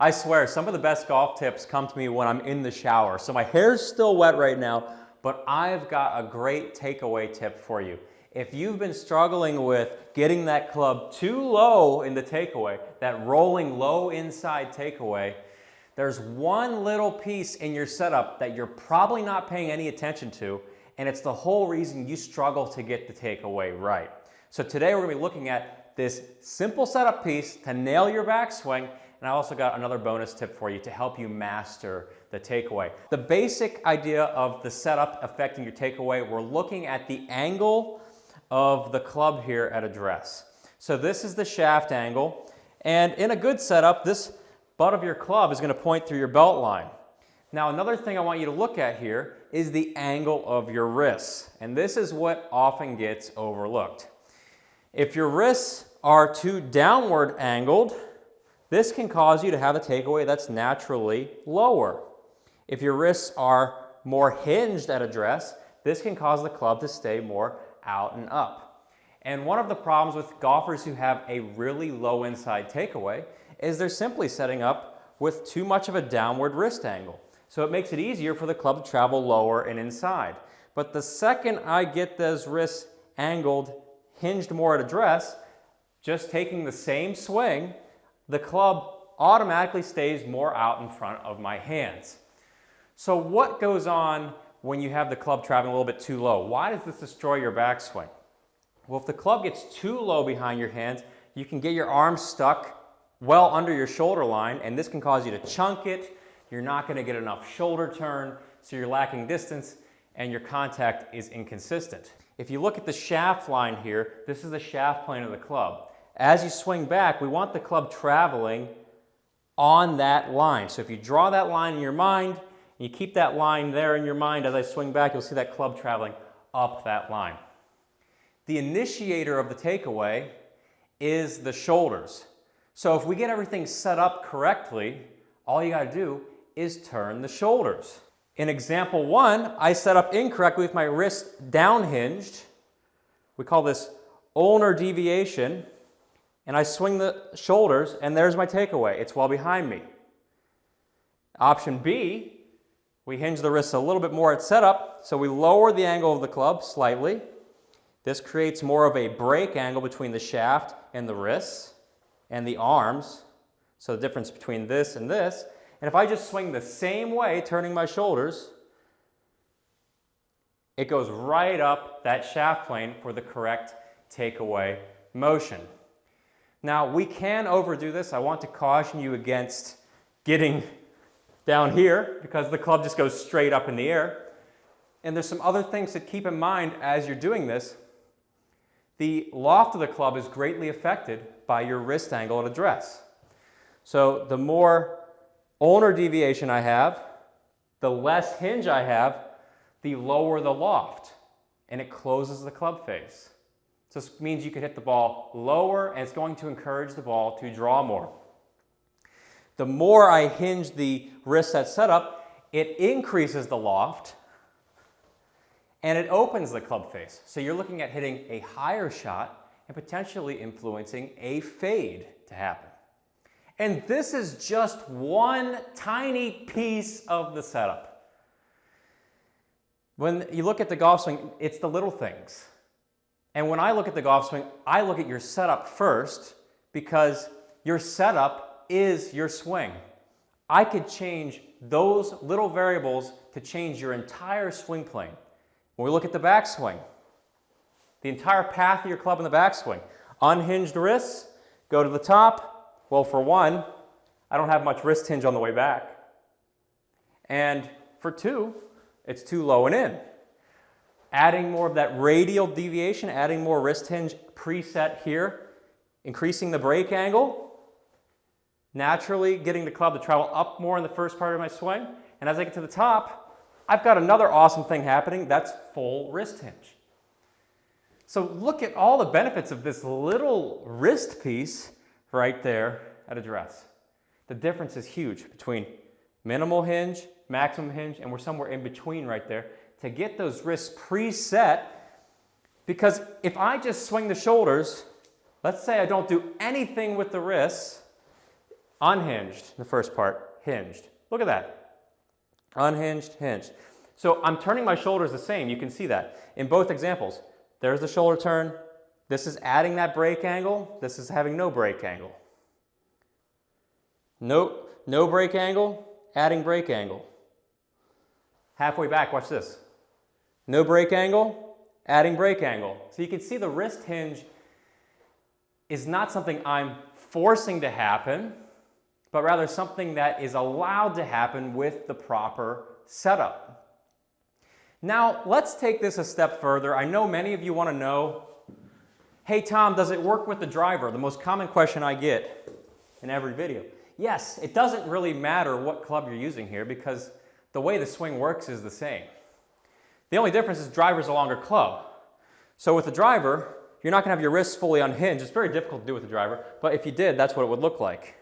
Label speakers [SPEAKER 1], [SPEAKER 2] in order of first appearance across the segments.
[SPEAKER 1] I swear, some of the best golf tips come to me when I'm in the shower. So my hair's still wet right now, but I've got a great takeaway tip for you. If you've been struggling with getting that club too low in the takeaway, that rolling low inside takeaway, there's one little piece in your setup that you're probably not paying any attention to, and it's the whole reason you struggle to get the takeaway right. So today we're going to be looking at this simple setup piece to nail your backswing, and I also got another bonus tip for you to help you master the takeaway. The basic idea of the setup affecting your takeaway, we're looking at the angle of the club here at address. So this is the shaft angle, and in a good setup, this butt of your club is going to point through your belt line. Now another thing I want you to look at here is the angle of your wrists, and this is what often gets overlooked. If your wrists are too downward angled, this can cause you to have a takeaway that's naturally lower. If your wrists are more hinged at address, this can cause the club to stay more out and up. And one of the problems with golfers who have a really low inside takeaway is they're simply setting up with too much of a downward wrist angle. So it makes it easier for the club to travel lower and inside. But the second I get those wrists angled, hinged more at address, just taking the same swing, the club automatically stays more out in front of my hands. So what goes on when you have the club traveling a little bit too low? Why does this destroy your backswing? Well, if the club gets too low behind your hands, you can get your arms stuck well under your shoulder line, and this can cause you to chunk it. You're not going to get enough shoulder turn, so you're lacking distance, and your contact is inconsistent. If you look at the shaft line here, this is the shaft plane of the club. As you swing back, we want the club traveling on that line. So if you draw that line in your mind, and you keep that line there in your mind as I swing back, you'll see that club traveling up that line. The initiator of the takeaway is the shoulders. So if we get everything set up correctly, all you got to do is turn the shoulders. In example 1, I set up incorrectly with my wrist downhinged. We call this ulnar deviation. And I swing the shoulders, and there's my takeaway. It's well behind me. Option B, we hinge the wrists a little bit more at setup, so we lower the angle of the club slightly. This creates more of a break angle between the shaft and the wrists and the arms, so the difference between this and this. And if I just swing the same way, turning my shoulders, it goes right up that shaft plane for the correct takeaway motion. Now, we can overdo this. I want to caution you against getting down here because the club just goes straight up in the air. And there's some other things to keep in mind as you're doing this. The loft of the club is greatly affected by your wrist angle at address. So the more ulnar deviation I have, the less hinge I have, the lower the loft, and it closes the club face. So this means you can hit the ball lower, and it's going to encourage the ball to draw more. The more I hinge the wrist at setup, it increases the loft, and it opens the club face. So you're looking at hitting a higher shot and potentially influencing a fade to happen. And this is just one tiny piece of the setup. When you look at the golf swing, it's the little things. And when I look at the golf swing, I look at your setup first because your setup is your swing. I could change those little variables to change your entire swing plane. When we look at the backswing, the entire path of your club in the backswing, unhinged wrists, go to the top. Well, for one, I don't have much wrist hinge on the way back. And for two, it's too low and in. Adding more of that radial deviation, adding more wrist hinge preset here, increasing the break angle, naturally getting the club to travel up more in the first part of my swing. And as I get to the top, I've got another awesome thing happening, that's full wrist hinge. So look at all the benefits of this little wrist piece right there at address. The difference is huge between minimal hinge, maximum hinge, and we're somewhere in between right there to get those wrists preset, because if I just swing the shoulders, let's say I don't do anything with the wrists, unhinged, the first part, hinged. Look at that. Unhinged, hinged. So I'm turning my shoulders the same. You can see that in both examples. There's the shoulder turn. This is adding that break angle. This is having no break angle. No break angle, adding break angle. Halfway back, watch this. No break angle, adding break angle. So you can see the wrist hinge is not something I'm forcing to happen, but rather something that is allowed to happen with the proper setup. Now, let's take this a step further. I know many of you want to know, hey Tom, does it work with the driver? The most common question I get in every video. Yes, it doesn't really matter what club you're using here because the way the swing works is the same. The only difference is driver's a longer club. So with the driver, you're not going to have your wrists fully unhinged. It's very difficult to do with the driver, but if you did, that's what it would look like.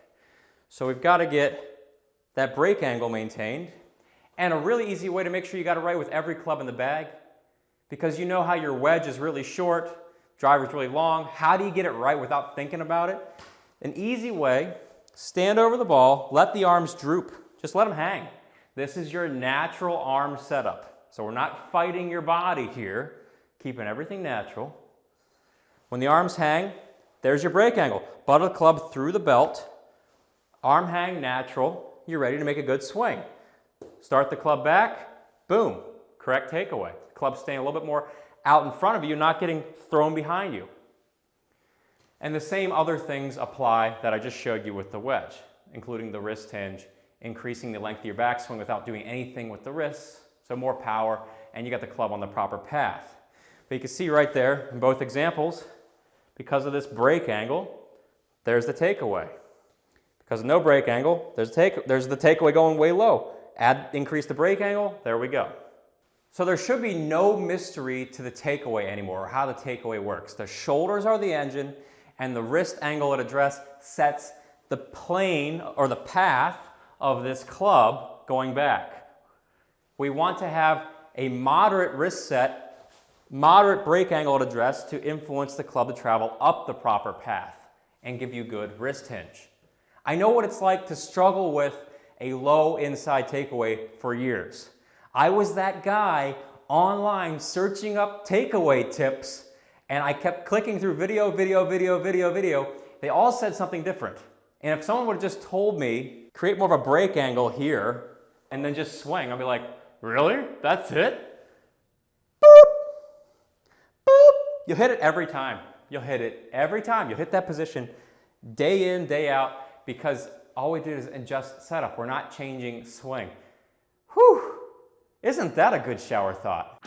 [SPEAKER 1] So we've got to get that break angle maintained. And a really easy way to make sure you got it right with every club in the bag, because you know how your wedge is really short, driver's really long. How do you get it right without thinking about it? An easy way, stand over the ball, let the arms droop. Just let them hang. This is your natural arm setup. So we're not fighting your body here, keeping everything natural. When the arms hang, there's your break angle. Butt of the club through the belt, arm hang natural, you're ready to make a good swing. Start the club back, boom, correct takeaway. Club staying a little bit more out in front of you, not getting thrown behind you. And the same other things apply that I just showed you with the wedge, including the wrist hinge, increasing the length of your backswing without doing anything with the wrists, so more power, and you got the club on the proper path. But you can see right there in both examples, because of this break angle, there's the takeaway. Because of no break angle, there's the takeaway going way low. Increase the break angle, there we go. So there should be no mystery to the takeaway anymore, or how the takeaway works. The shoulders are the engine, and the wrist angle at address sets the plane or the path of this club going back. We want to have a moderate wrist set, moderate break angle at address to influence the club to travel up the proper path and give you good wrist hinge. I know what it's like to struggle with a low inside takeaway for years. I was that guy online searching up takeaway tips, and I kept clicking through video. They all said something different. And if someone would have just told me, create more of a break angle here, and then just swing, I'd be like, really? That's it? Boop! Boop! You'll hit it every time. You'll hit it every time. You'll hit that position day in, day out, because all we did is adjust setup. We're not changing swing. Whew! Isn't that a good shower thought?